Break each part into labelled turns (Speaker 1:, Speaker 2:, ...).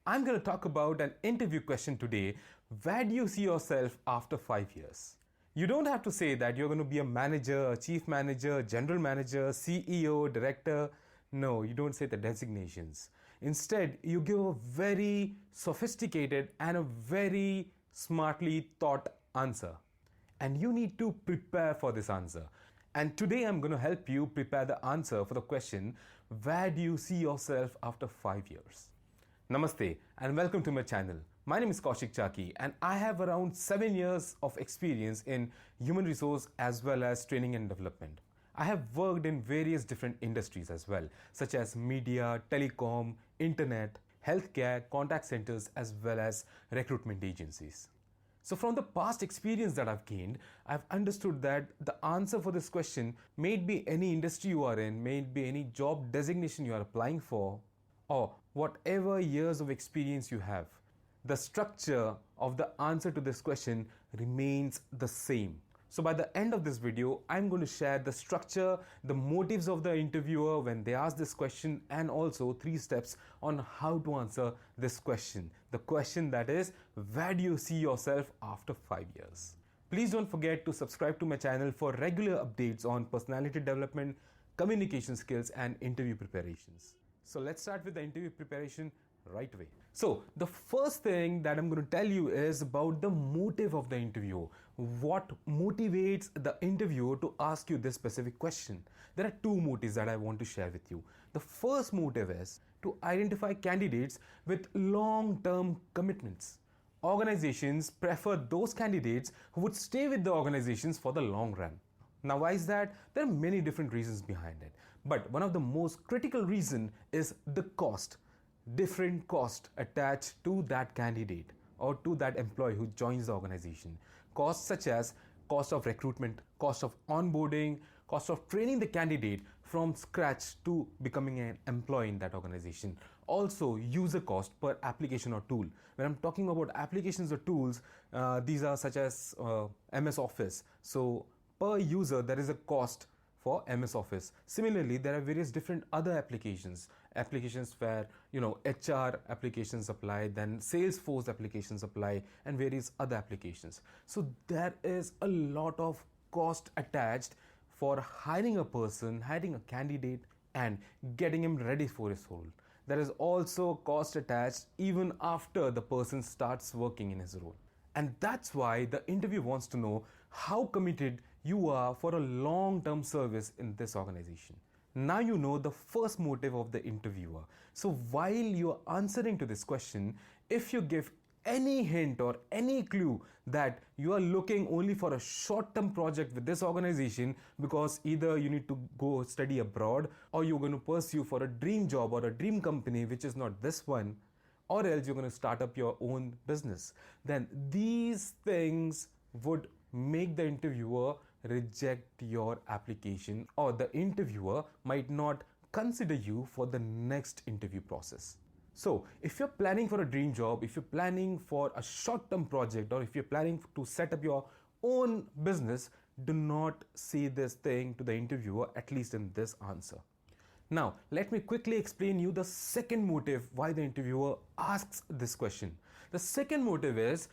Speaker 1: I'm going to talk about an interview question today. Where do you see yourself after 5 years? You don't have to say that you're going to be a manager, a chief manager, general manager, CEO, director. No, you don't say the designations. Instead, you give a very sophisticated and a very smartly thought answer. And you need to prepare for this answer. And today I'm going to help you prepare the answer for the question, where do you see yourself after 5 years? Namaste and welcome to my channel. My name is Kaushik Chaki and I have around 7 years of experience in human resource as well as training and development. I have worked in various different industries as well, such as media, telecom, internet, healthcare, contact centers as well as recruitment agencies. So from the past experience that I've gained, I've understood that the answer for this question may be any industry you are in, may be any job designation you are applying for, or whatever years of experience you have. The structure of the answer to this question remains the same. So by the end of this video, I'm going to share the structure, the motives of the interviewer when they ask this question, and also 3 steps on how to answer this question. The question that is, where do you see yourself after 5 years? Please don't forget to subscribe to my channel for regular updates on personality development, communication skills, and interview preparations. So let's start with the interview preparation right away. So the first thing that I'm going to tell you is about the motive of the interview. What motivates the interviewer to ask you this specific question? There are 2 motives that I want to share with you. The first motive is to identify candidates with long-term commitments. Organizations prefer those candidates who would stay with the organizations for the long run. Now, why is that? There are many different reasons behind it. But one of the most critical reasons is the cost. Different cost attached to that candidate or to that employee who joins the organization. Costs such as cost of recruitment, cost of onboarding, cost of training the candidate from scratch to becoming an employee in that organization. Also, user cost per application or tool. When I'm talking about applications or tools, these are such as MS Office. So per user, there is a cost for MS Office. Similarly, there are various different other applications where HR applications apply, then Salesforce applications apply, and various other applications. So there is a lot of cost attached for hiring a person, hiring a candidate, and getting him ready for his role. There is also cost attached even after the person starts working in his role. And that's why the interview wants to know how committed you are for a long-term service in this organization. Now you know the first motive of the interviewer. So while you are answering to this question, if you give any hint or any clue that you are looking only for a short-term project with this organization because either you need to go study abroad or you're going to pursue for a dream job or a dream company which is not this one, or else you're going to start up your own business, then these things would make the interviewer reject your application, or the interviewer might not consider you for the next interview process. So if you're planning for a dream job, if you're planning for a short-term project, or if you're planning to set up your own business, do not say this thing to the interviewer, at least in this answer. Now, let me quickly explain you the second motive why the interviewer asks this question. The second motive is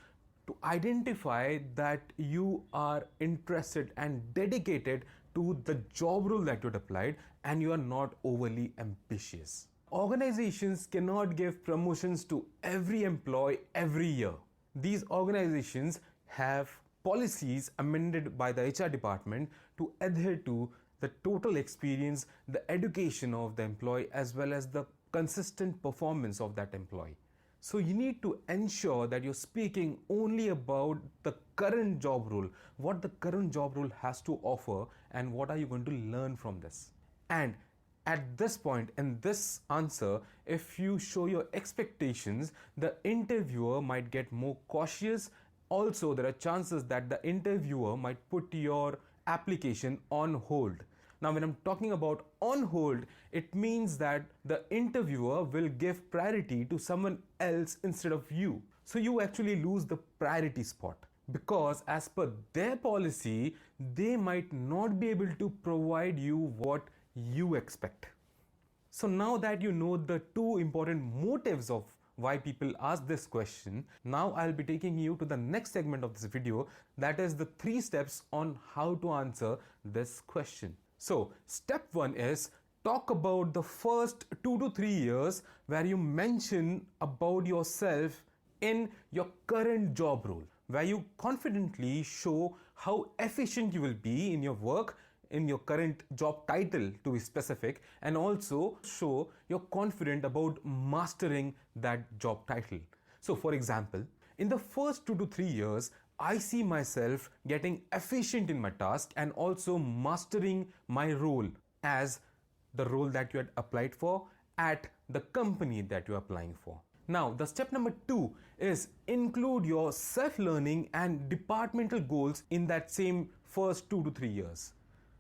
Speaker 1: to identify that you are interested and dedicated to the job role that you had applied and you are not overly ambitious. Organizations cannot give promotions to every employee every year. These organizations have policies amended by the HR department to adhere to the total experience, the education of the employee, as well as the consistent performance of that employee. So you need to ensure that you're speaking only about the current job role, what the current job role has to offer, and what are you going to learn from this. And at this point in this answer, if you show your expectations, the interviewer might get more cautious. Also, there are chances that the interviewer might put your application on hold. Now, when I'm talking about on hold, it means that the interviewer will give priority to someone else instead of you. So you actually lose the priority spot, because as per their policy, they might not be able to provide you what you expect. So now that you know the 2 important motives of why people ask this question, now I'll be taking you to the next segment of this video, that is the 3 steps on how to answer this question. So, step 1 is talk about the first 2 to 3 years where you mention about yourself in your current job role, where you confidently show how efficient you will be in your work, in your current job title to be specific, and also show you're confident about mastering that job title. So for example, in the first 2 to 3 years, I see myself getting efficient in my task and also mastering my role as the role that you had applied for at the company that you're applying for. Now, the step number 2 is include your self-learning and departmental goals in that same first 2 to 3 years.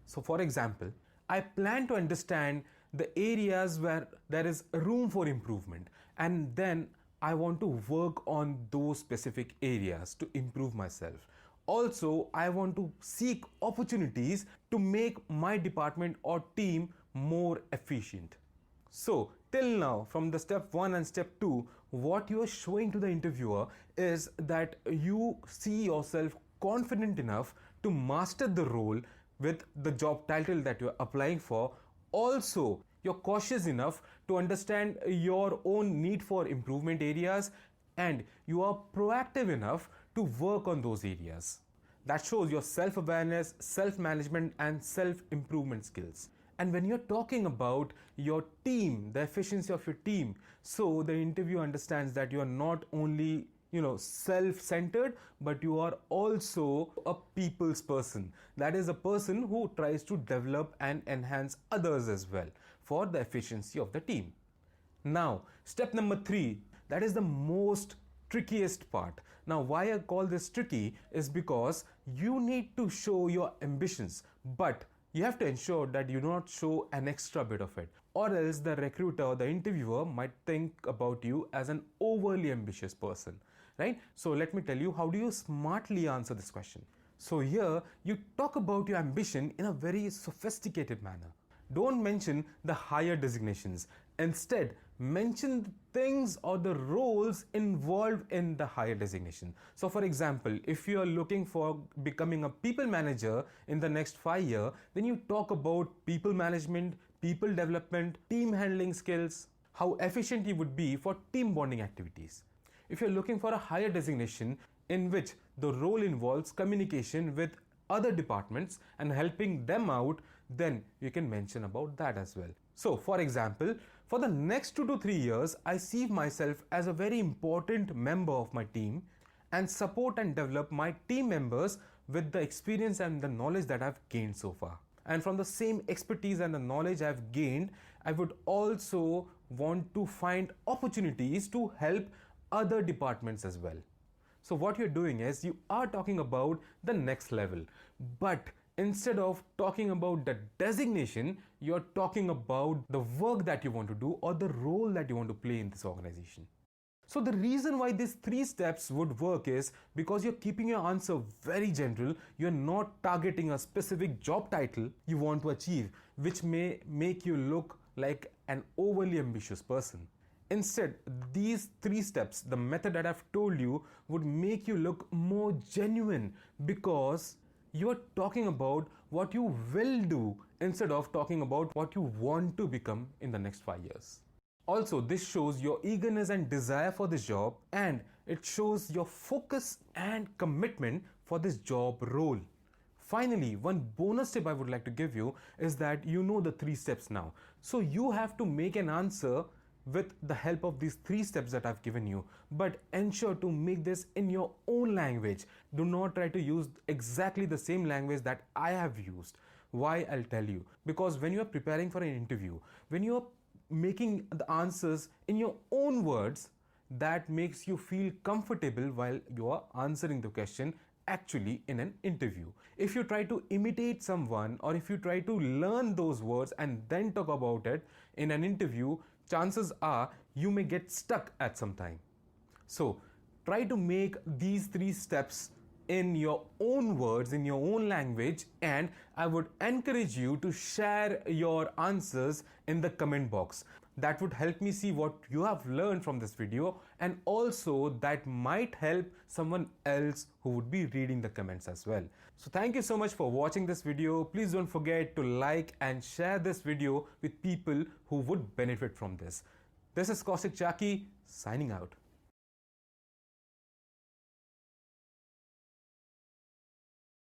Speaker 1: So for example, I plan to understand the areas where there is room for improvement, and then I want to work on those specific areas to improve myself. Also, I want to seek opportunities to make my department or team more efficient. So till now, from the step 1 and step 2, what you are showing to the interviewer is that you see yourself confident enough to master the role with the job title that you're applying for. Also, you're cautious enough to understand your own need for improvement areas, and you are proactive enough to work on those areas. That shows your self-awareness, self-management, and self-improvement skills. And when you're talking about your team, the efficiency of your team, so the interviewer understands that you are not only self-centered, but you are also a people's person. That is a person who tries to develop and enhance others as well for the efficiency of the team. Now, step number 3, that is the most trickiest part. Now, why I call this tricky is because you need to show your ambitions, but you have to ensure that you do not show an extra bit of it, or else the recruiter or the interviewer might think about you as an overly ambitious person, right? So let me tell you, how do you smartly answer this question? So here you talk about your ambition in a very sophisticated manner. Don't mention the higher designations. Instead, mention the things or the roles involved in the higher designation. So for example, if you are looking for becoming a people manager in the next 5 years, then you talk about people management, people development, team handling skills, how efficient you would be for team bonding activities. If you're looking for a higher designation in which the role involves communication with other departments and helping them out, then you can mention about that as well. So for example, for the next 2 to 3 years, I see myself as a very important member of my team and support and develop my team members with the experience and the knowledge that I've gained so far. And from the same expertise and the knowledge I've gained, I would also want to find opportunities to help other departments as well. So what you're doing is you are talking about the next level, but instead of talking about the designation, you're talking about the work that you want to do or the role that you want to play in this organization. So the reason why these 3 steps would work is because you're keeping your answer very general. You're not targeting a specific job title you want to achieve, which may make you look like an overly ambitious person. Instead, these 3 steps, the method that I've told you, would make you look more genuine because you're talking about what you will do instead of talking about what you want to become in the next 5 years. Also, this shows your eagerness and desire for this job, and it shows your focus and commitment for this job role. Finally, one bonus tip I would like to give you is that you know the 3 steps now. So you have to make an answer with the help of these 3 steps that I've given you, but ensure to make this in your own language. Do not try to use exactly the same language that I have used. Why? I'll tell you. Because when you are preparing for an interview, when you are making the answers in your own words, that makes you feel comfortable while you are answering the question actually in an interview. If you try to imitate someone, or if you try to learn those words and then talk about it in an interview, chances are you may get stuck at some time. So try to make these 3 steps in your own words, in your own language, and I would encourage you to share your answers in the comment box. That would help me see what you have learned from this video, and also that might help someone else who would be reading the comments as well. So thank you so much for watching this video. Please don't forget to like and share this video with people who would benefit from this. This is Kaushik Chaki signing out.